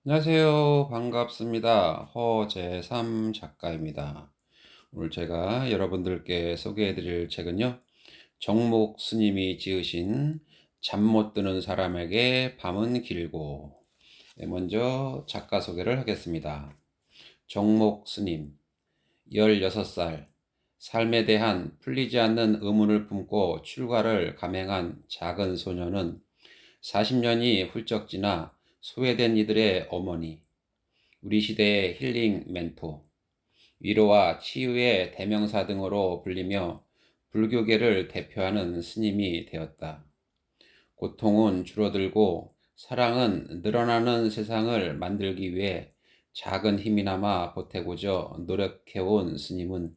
안녕하세요. 반갑습니다. 허재삼 작가입니다. 오늘 제가 여러분들께 소개해 드릴 책은요. 정목 스님이 지으신 잠 못 드는 사람에게 밤은 길고. 먼저 작가 소개를 하겠습니다. 정목 스님, 16살, 삶에 대한 풀리지 않는 의문을 품고 출가를 감행한 작은 소녀는 40년이 훌쩍 지나 소외된 이들의 어머니, 우리 시대의 힐링 멘토, 위로와 치유의 대명사 등으로 불리며 불교계를 대표하는 스님이 되었다. 고통은 줄어들고 사랑은 늘어나는 세상을 만들기 위해 작은 힘이나마 보태고자 노력해온 스님은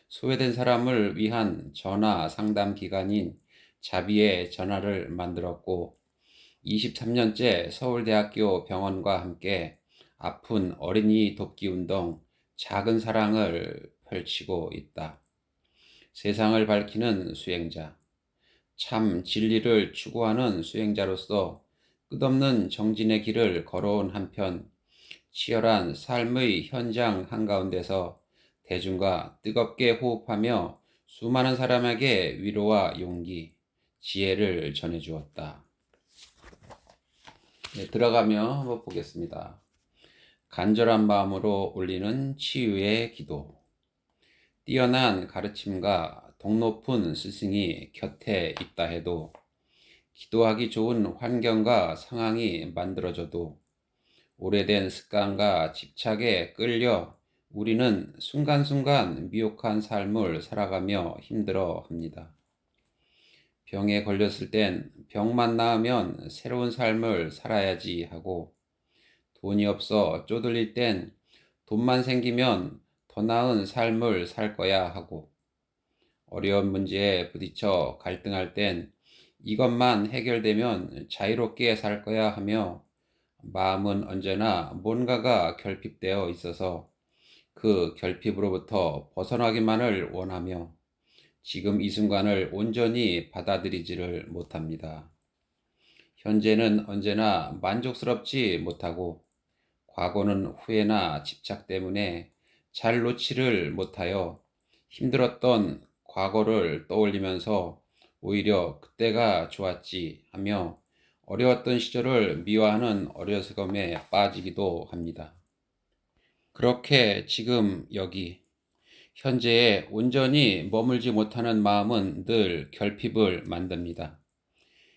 소외된 사람을 위한 전화 상담 기관인 자비의 전화를 만들었고 23년째 서울대학교 병원과 함께 아픈 어린이 돕기 운동 작은 사랑을 펼치고 있다. 세상을 밝히는 수행자, 참 진리를 추구하는 수행자로서 끝없는 정진의 길을 걸어온 한편 치열한 삶의 현장 한가운데서 대중과 뜨겁게 호흡하며 수많은 사람에게 위로와 용기, 지혜를 전해주었다. 들어가며 한번 보겠습니다. 간절한 마음으로 올리는 치유의 기도. 뛰어난 가르침과 덕높은 스승이 곁에 있다 해도 기도하기 좋은 환경과 상황이 만들어져도 오래된 습관과 집착에 끌려 우리는 순간순간 미혹한 삶을 살아가며 힘들어 합니다. 병에 걸렸을 땐 병만 나으면 새로운 삶을 살아야지 하고 돈이 없어 쪼들릴 땐 돈만 생기면 더 나은 삶을 살 거야 하고 어려운 문제에 부딪혀 갈등할 땐 이것만 해결되면 자유롭게 살 거야 하며 마음은 언제나 뭔가가 결핍되어 있어서 그 결핍으로부터 벗어나기만을 원하며 지금 이 순간을 온전히 받아들이지를 못합니다. 현재는 언제나 만족스럽지 못하고 과거는 후회나 집착 때문에 잘 놓지를 못하여 힘들었던 과거를 떠올리면서 오히려 그때가 좋았지 하며 어려웠던 시절을 미워하는 어려스검에 빠지기도 합니다. 그렇게 지금 여기 현재에 온전히 머물지 못하는 마음은 늘 결핍을 만듭니다.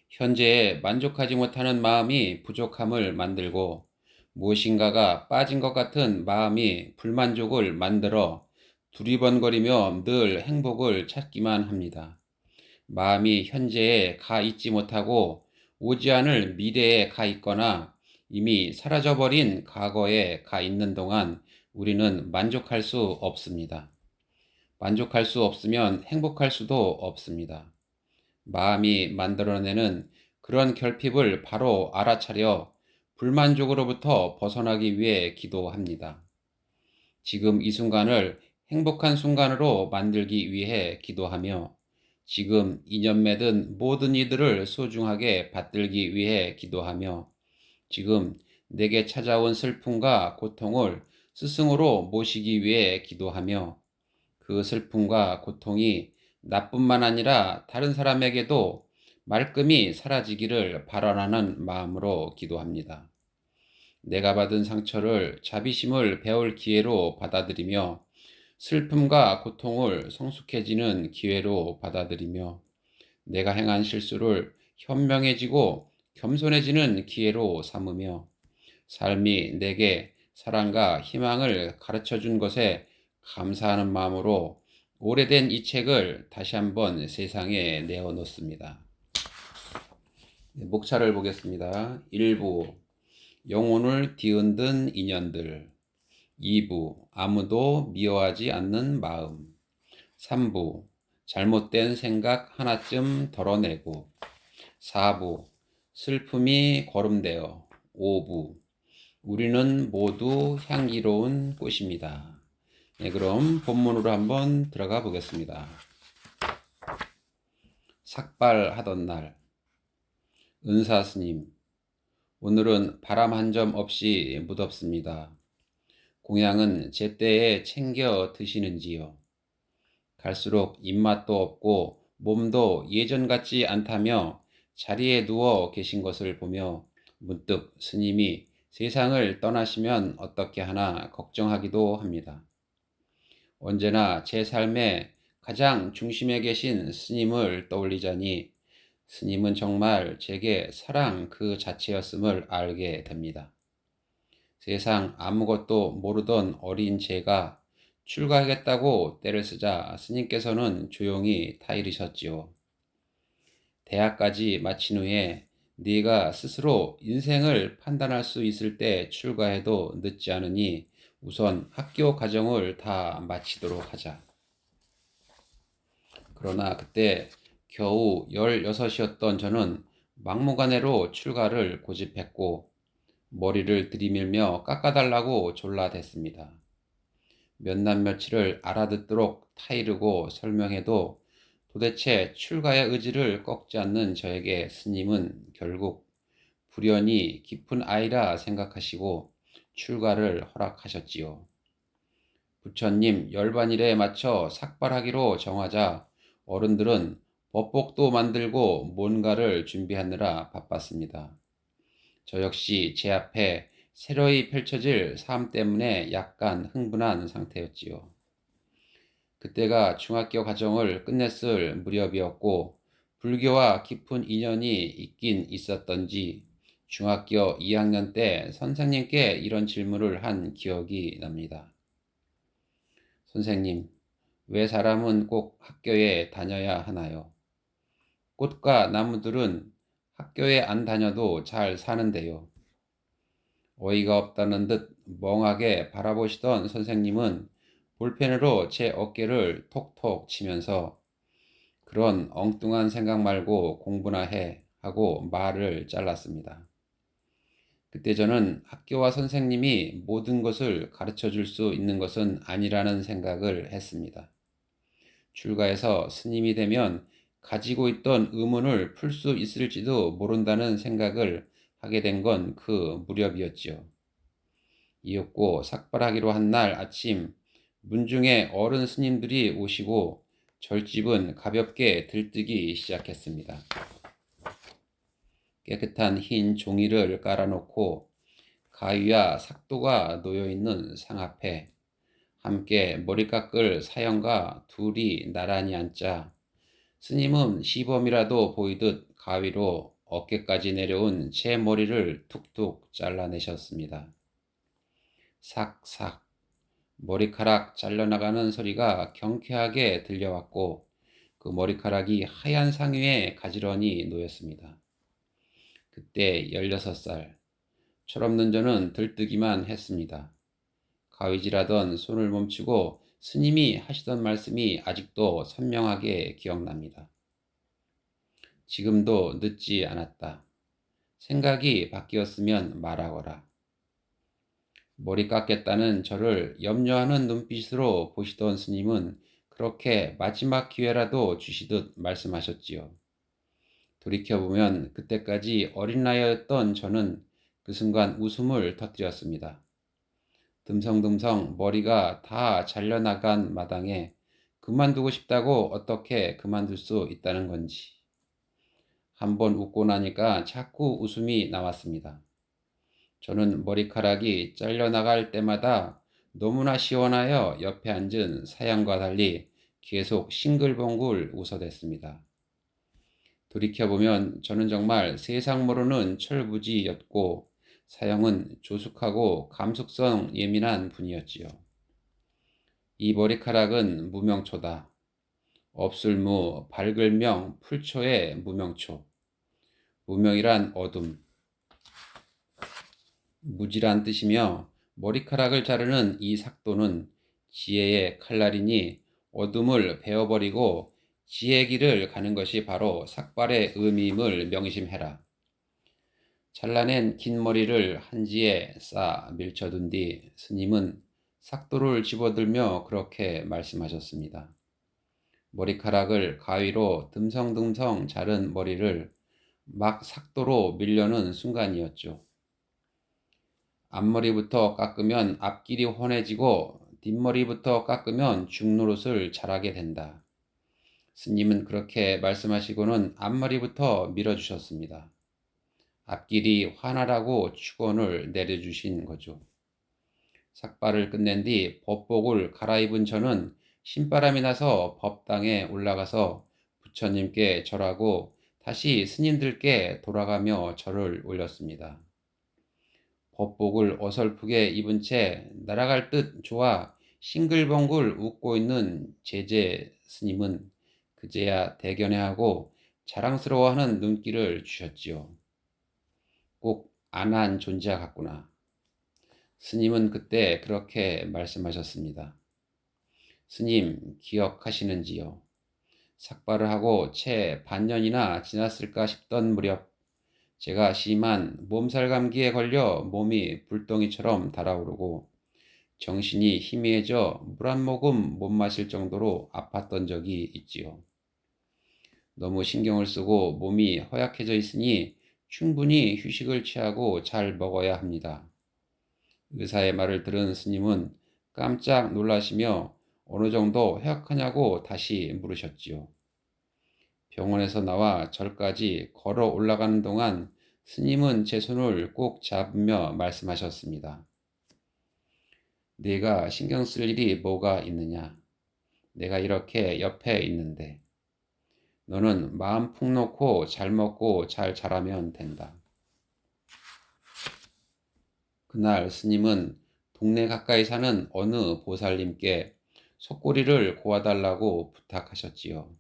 현재에 만족하지 못하는 마음이 부족함을 만들고 무엇인가가 빠진 것 같은 마음이 불만족을 만들어 두리번거리며 늘 행복을 찾기만 합니다. 마음이 현재에 가 있지 못하고 오지 않을 미래에 가 있거나 이미 사라져버린 과거에 가 있는 동안 우리는 만족할 수 없습니다. 만족할 수 없으면 행복할 수도 없습니다. 마음이 만들어내는 그런 결핍을 바로 알아차려 불만족으로부터 벗어나기 위해 기도합니다. 지금 이 순간을 행복한 순간으로 만들기 위해 기도하며 지금 인연 맺은 모든 이들을 소중하게 받들기 위해 기도하며 지금 내게 찾아온 슬픔과 고통을 스승으로 모시기 위해 기도하며 그 슬픔과 고통이 나뿐만 아니라 다른 사람에게도 말끔히 사라지기를 바라는 마음으로 기도합니다. 내가 받은 상처를 자비심을 배울 기회로 받아들이며 슬픔과 고통을 성숙해지는 기회로 받아들이며 내가 행한 실수를 현명해지고 겸손해지는 기회로 삼으며 삶이 내게 사랑과 희망을 가르쳐 준 것에 감사하는 마음으로 오래된 이 책을 다시 한번 세상에 내어놓습니다. 목차를 보겠습니다. 1부 영혼을 뒤흔든 인연들, 2부 아무도 미워하지 않는 마음, 3부 잘못된 생각 하나쯤 덜어내고, 4부 슬픔이 거름되어, 5부 우리는 모두 향기로운 꽃입니다. 네, 그럼 본문으로 한번 들어가 보겠습니다. 삭발하던 날, 은사스님, 오늘은 바람 한 점 없이 무덥습니다. 공양은 제때에 챙겨 드시는지요? 갈수록 입맛도 없고 몸도 예전 같지 않다며 자리에 누워 계신 것을 보며 문득 스님이 세상을 떠나시면 어떻게 하나 걱정하기도 합니다. 언제나 제 삶의 가장 중심에 계신 스님을 떠올리자니 스님은 정말 제게 사랑 그 자체였음을 알게 됩니다. 세상 아무것도 모르던 어린 제가 출가하겠다고 때를 쓰자 스님께서는 조용히 타이르셨지요. 대학까지 마친 후에 네가 스스로 인생을 판단할 수 있을 때 출가해도 늦지 않으니 우선 학교 과정을 다 마치도록 하자. 그러나 그때 겨우 16이었던 저는 막무가내로 출가를 고집했고 머리를 들이밀며 깎아달라고 졸라댔습니다. 몇 날 며칠을 알아듣도록 타이르고 설명해도 도대체 출가의 의지를 꺾지 않는 저에게 스님은 결국 불연이 깊은 아이라 생각하시고 출가를 허락하셨지요. 부처님 열반일에 맞춰 삭발하기로 정하자 어른들은 법복도 만들고 뭔가를 준비하느라 바빴습니다. 저 역시 제 앞에 새로이 펼쳐질 삶 때문에 약간 흥분한 상태였지요. 그때가 중학교 과정을 끝냈을 무렵이었고 불교와 깊은 인연이 있긴 있었던지 중학교 2학년 때 선생님께 이런 질문을 한 기억이 납니다. 선생님, 왜 사람은 꼭 학교에 다녀야 하나요? 꽃과 나무들은 학교에 안 다녀도 잘 사는데요. 어이가 없다는 듯 멍하게 바라보시던 선생님은 볼펜으로 제 어깨를 톡톡 치면서 그런 엉뚱한 생각 말고 공부나 해 하고 말을 잘랐습니다. 그때 저는 학교와 선생님이 모든 것을 가르쳐 줄 수 있는 것은 아니라는 생각을 했습니다. 출가해서 스님이 되면 가지고 있던 의문을 풀 수 있을지도 모른다는 생각을 하게 된 건 그 무렵이었지요. 이윽고 삭발하기로 한 날 아침 문중에 어른 스님들이 오시고 절집은 가볍게 들뜨기 시작했습니다. 깨끗한 흰 종이를 깔아놓고 가위와 삭도가 놓여있는 상 앞에 함께 머리 깎을 사형과 둘이 나란히 앉자 스님은 시범이라도 보이듯 가위로 어깨까지 내려온 제 머리를 툭툭 잘라내셨습니다. 삭삭 머리카락 잘려나가는 소리가 경쾌하게 들려왔고 그 머리카락이 하얀 상위에 가지런히 놓였습니다. 그때 16살 철없는 저는 들뜨기만 했습니다. 가위질하던 손을 멈추고 스님이 하시던 말씀이 아직도 선명하게 기억납니다. 지금도 늦지 않았다. 생각이 바뀌었으면 말하거라. 머리 깎겠다는 저를 염려하는 눈빛으로 보시던 스님은 그렇게 마지막 기회라도 주시듯 말씀하셨지요. 돌이켜보면 그때까지 어린 나이였던 저는 그 순간 웃음을 터뜨렸습니다. 듬성듬성 머리가 다 잘려나간 마당에 그만두고 싶다고 어떻게 그만둘 수 있다는 건지. 한번 웃고 나니까 자꾸 웃음이 나왔습니다. 저는 머리카락이 잘려나갈 때마다 너무나 시원하여 옆에 앉은 사양과 달리 계속 싱글벙글 웃어댔습니다. 돌이켜보면 저는 정말 세상 모르는 철부지였고 사형은 조숙하고 감숙성 예민한 분이었지요. 이 머리카락은 무명초다. 없을무 밝을명 풀초의 무명초. 무명이란 어둠. 무지란 뜻이며 머리카락을 자르는 이 삭도는 지혜의 칼날이니 어둠을 베어버리고 지혜의 길을 가는 것이 바로 삭발의 의미임을 명심해라. 잘라낸 긴 머리를 한지에 싸 밀쳐둔 뒤 스님은 삭도를 집어들며 그렇게 말씀하셨습니다. 머리카락을 가위로 듬성듬성 자른 머리를 막 삭도로 밀려는 순간이었죠. 앞머리부터 깎으면 앞길이 훤해지고 뒷머리부터 깎으면 죽노릇을 잘하게 된다. 스님은 그렇게 말씀하시고는 앞머리부터 밀어주셨습니다. 앞길이 환하라고 축원을 내려주신 거죠. 삭발을 끝낸 뒤 법복을 갈아입은 저는 신바람이 나서 법당에 올라가서 부처님께 절하고 다시 스님들께 돌아가며 절을 올렸습니다. 법복을 어설프게 입은 채 날아갈 듯 좋아 싱글벙글 웃고 있는 제제 스님은 그제야 대견해하고 자랑스러워하는 눈길을 주셨지요. 꼭 안한 존재 같구나. 스님은 그때 그렇게 말씀하셨습니다. 스님 기억하시는지요? 삭발을 하고 채 반년이나 지났을까 싶던 무렵 제가 심한 몸살 감기에 걸려 몸이 불덩이처럼 달아오르고 정신이 희미해져 물 한 모금 못 마실 정도로 아팠던 적이 있지요. 너무 신경을 쓰고 몸이 허약해져 있으니 충분히 휴식을 취하고 잘 먹어야 합니다. 의사의 말을 들은 스님은 깜짝 놀라시며 어느 정도 허약하냐고 다시 물으셨지요. 병원에서 나와 절까지 걸어 올라가는 동안 스님은 제 손을 꼭 잡으며 말씀하셨습니다. 네가 신경 쓸 일이 뭐가 있느냐? 내가 이렇게 옆에 있는데. 너는 마음 푹 놓고 잘 먹고 잘 자라면 된다. 그날 스님은 동네 가까이 사는 어느 보살님께 속꼬리를 고아달라고 부탁하셨지요.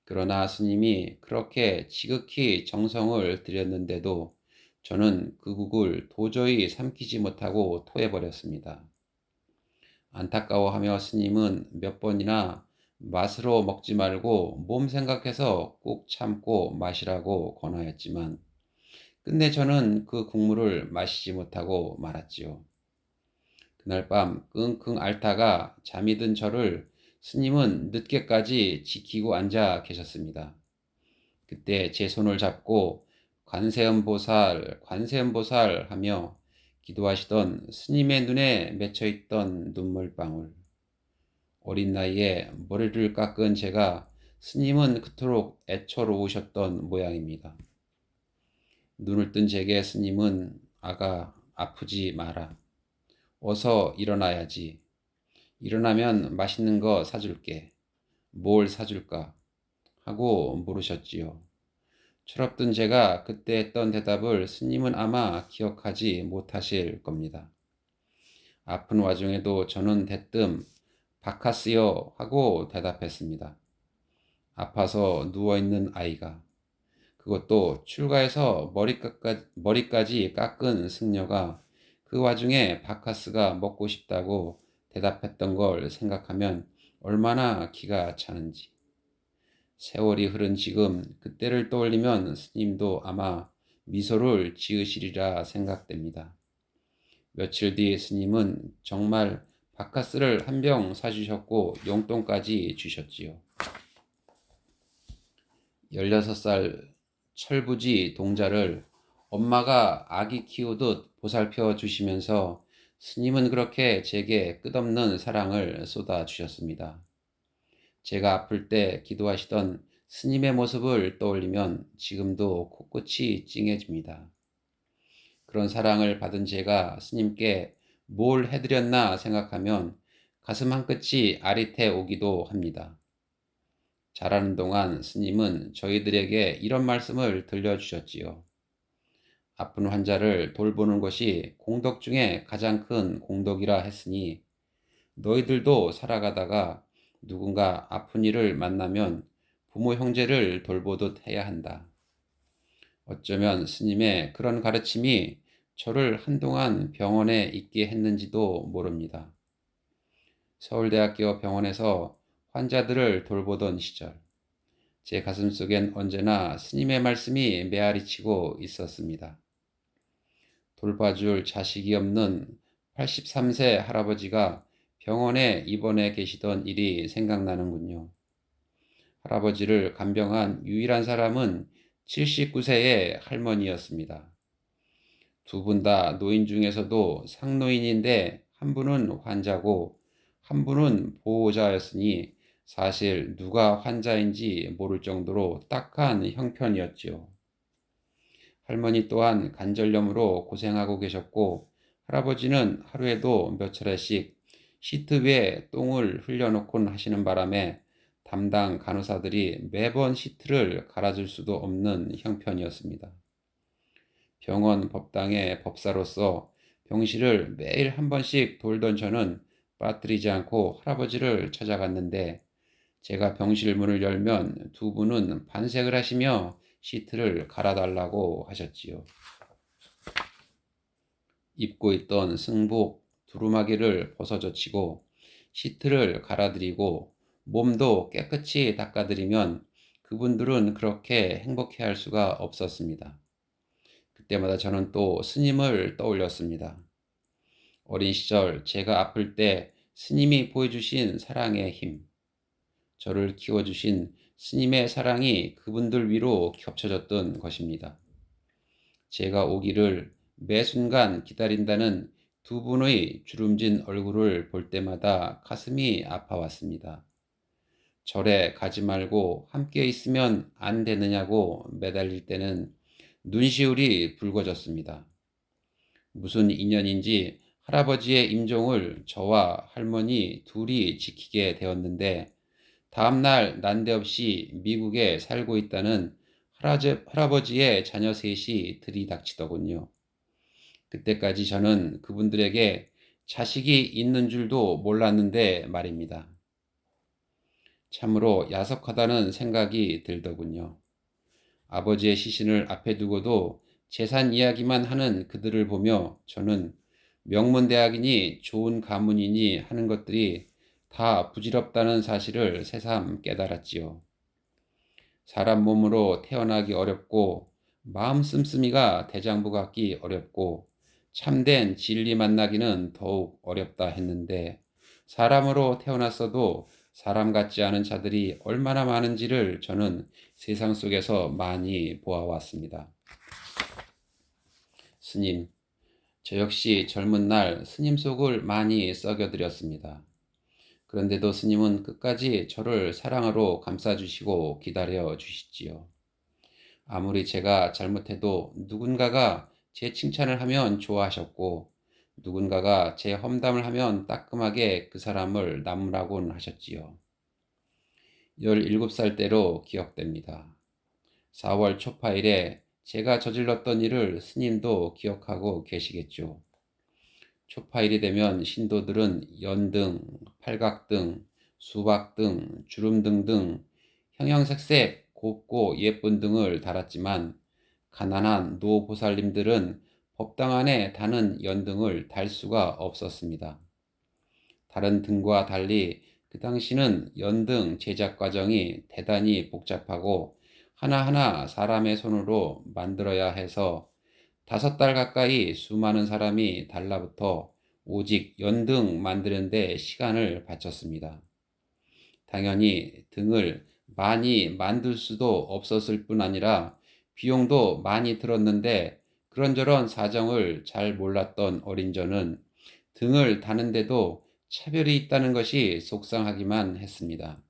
그러나 스님이 그렇게 지극히 정성을 들였는데도 저는 그 국을 도저히 삼키지 못하고 토해버렸습니다. 안타까워하며 스님은 몇 번이나 맛으로 먹지 말고 몸 생각해서 꼭 참고 마시라고 권하였지만 끝내 저는 그 국물을 마시지 못하고 말았지요. 그날 밤 끙끙 앓다가 잠이 든 저를 스님은 늦게까지 지키고 앉아 계셨습니다. 그때 제 손을 잡고 관세음보살, 관세음보살 하며 기도하시던 스님의 눈에 맺혀있던 눈물방울. 어린 나이에 머리를 깎은 제가 스님은 그토록 애처로우셨던 모양입니다. 눈을 뜬 제게 스님은 아가 아프지 마라. 어서 일어나야지. 일어나면 맛있는 거 사줄게. 뭘 사줄까? 하고 물으셨지요. 철없던 제가 그때 했던 대답을 스님은 아마 기억하지 못하실 겁니다. 아픈 와중에도 저는 대뜸 바카스요 하고 대답했습니다. 아파서 누워있는 아이가, 그것도 출가해서 머리까지 깎은 승려가 그 와중에 바카스가 먹고 싶다고 대답했던 걸 생각하면 얼마나 기가 차는지. 세월이 흐른 지금 그때를 떠올리면 스님도 아마 미소를 지으시리라 생각됩니다. 며칠 뒤 스님은 정말 바카스를 한 병 사주셨고 용돈까지 주셨지요. 16살 철부지 동자를 엄마가 아기 키우듯 보살펴 주시면서 스님은 그렇게 제게 끝없는 사랑을 쏟아 주셨습니다. 제가 아플 때 기도하시던 스님의 모습을 떠올리면 지금도 코끝이 찡해집니다. 그런 사랑을 받은 제가 스님께 뭘 해드렸나 생각하면 가슴 한끝이 아릿해 오기도 합니다. 자라는 동안 스님은 저희들에게 이런 말씀을 들려주셨지요. 아픈 환자를 돌보는 것이 공덕 중에 가장 큰 공덕이라 했으니 너희들도 살아가다가 누군가 아픈 이를 만나면 부모 형제를 돌보듯 해야 한다. 어쩌면 스님의 그런 가르침이 저를 한동안 병원에 있게 했는지도 모릅니다. 서울대학교 병원에서 환자들을 돌보던 시절, 제 가슴속엔 언제나 스님의 말씀이 메아리치고 있었습니다. 돌봐줄 자식이 없는 83세 할아버지가 병원에 입원해 계시던 일이 생각나는군요. 할아버지를 간병한 유일한 사람은 79세의 할머니였습니다. 두 분 다 노인 중에서도 상노인인데 한 분은 환자고 한 분은 보호자였으니 사실 누가 환자인지 모를 정도로 딱한 형편이었지요. 할머니 또한 관절염으로 고생하고 계셨고 할아버지는 하루에도 몇 차례씩 시트 위에 똥을 흘려놓곤 하시는 바람에 담당 간호사들이 매번 시트를 갈아줄 수도 없는 형편이었습니다. 병원 법당의 법사로서 병실을 매일 한 번씩 돌던 저는 빠뜨리지 않고 할아버지를 찾아갔는데 제가 병실 문을 열면 두 분은 반색을 하시며 시트를 갈아달라고 하셨지요. 입고 있던 승복 두루마기를 벗어젖히고 시트를 갈아드리고 몸도 깨끗이 닦아드리면 그분들은 그렇게 행복해할 수가 없었습니다. 그때마다 저는 또 스님을 떠올렸습니다. 어린 시절 제가 아플 때 스님이 보여주신 사랑의 힘, 저를 키워주신 스님의 사랑이 그분들 위로 겹쳐졌던 것입니다. 제가 오기를 매 순간 기다린다는 두 분의 주름진 얼굴을 볼 때마다 가슴이 아파왔습니다. 절에 가지 말고 함께 있으면 안 되느냐고 매달릴 때는 눈시울이 붉어졌습니다. 무슨 인연인지 할아버지의 임종을 저와 할머니 둘이 지키게 되었는데 다음날 난데없이 미국에 살고 있다는 할아버지의 자녀 셋이 들이닥치더군요. 그때까지 저는 그분들에게 자식이 있는 줄도 몰랐는데 말입니다. 참으로 야속하다는 생각이 들더군요. 아버지의 시신을 앞에 두고도 재산 이야기만 하는 그들을 보며 저는 명문대학이니 좋은 가문이니 하는 것들이 다 부질없다는 사실을 새삼 깨달았지요. 사람 몸으로 태어나기 어렵고 마음 씀씀이가 대장부 같기 어렵고 참된 진리 만나기는 더욱 어렵다 했는데 사람으로 태어났어도 사람 같지 않은 자들이 얼마나 많은지를 저는 세상 속에서 많이 보아왔습니다. 스님, 저 역시 젊은 날 스님 속을 많이 썩여드렸습니다. 그런데도 스님은 끝까지 저를 사랑으로 감싸주시고 기다려 주시지요. 아무리 제가 잘못해도 누군가가 제 칭찬을 하면 좋아하셨고 누군가가 제 험담을 하면 따끔하게 그 사람을 나무라곤 하셨지요. 17살 때로 기억됩니다. 4월 초파일에 제가 저질렀던 일을 스님도 기억하고 계시겠죠. 초파일이 되면 신도들은 연등, 팔각등, 수박등, 주름등 등 형형색색 곱고 예쁜 등을 달았지만 가난한 노보살님들은 법당 안에 다는 연등을 달 수가 없었습니다. 다른 등과 달리 그 당시는 연등 제작 과정이 대단히 복잡하고 하나하나 사람의 손으로 만들어야 해서 5달 가까이 수많은 사람이 달라붙어 오직 연등 만드는데 시간을 바쳤습니다. 당연히 등을 많이 만들 수도 없었을 뿐 아니라 비용도 많이 들었는데 그런저런 사정을 잘 몰랐던 어린 저는 등을 다는데도 차별이 있다는 것이 속상하기만 했습니다.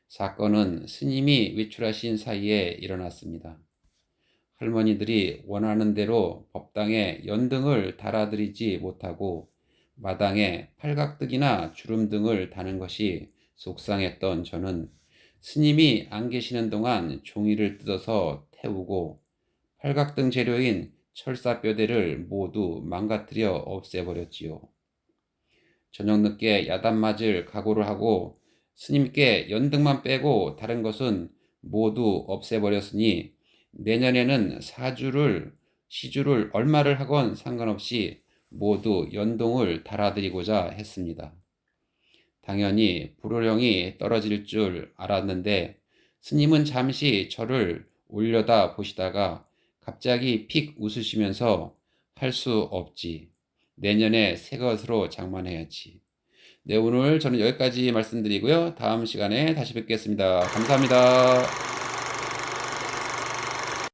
사건은 스님이 외출하신 사이에 일어났습니다. 할머니들이 원하는 대로 법당에 연등을 달아드리지 못하고 마당에 팔각등이나 주름등을 다는 것이 속상했던 저는 스님이 안 계시는 동안 종이를 뜯어서 태우고 팔각등 재료인 철사뼈대를 모두 망가뜨려 없애버렸지요. 저녁 늦게 야단 맞을 각오를 하고 스님께 연등만 빼고 다른 것은 모두 없애버렸으니 내년에는 시주를 얼마를 하건 상관없이 모두 연등을 달아드리고자 했습니다. 당연히 불호령이 떨어질 줄 알았는데 스님은 잠시 저를 올려다 보시다가 갑자기 픽 웃으시면서 할 수 없지. 내년에 새 것으로 장만해야지. 네, 오늘 저는 여기까지 말씀드리고요. 다음 시간에 다시 뵙겠습니다. 감사합니다.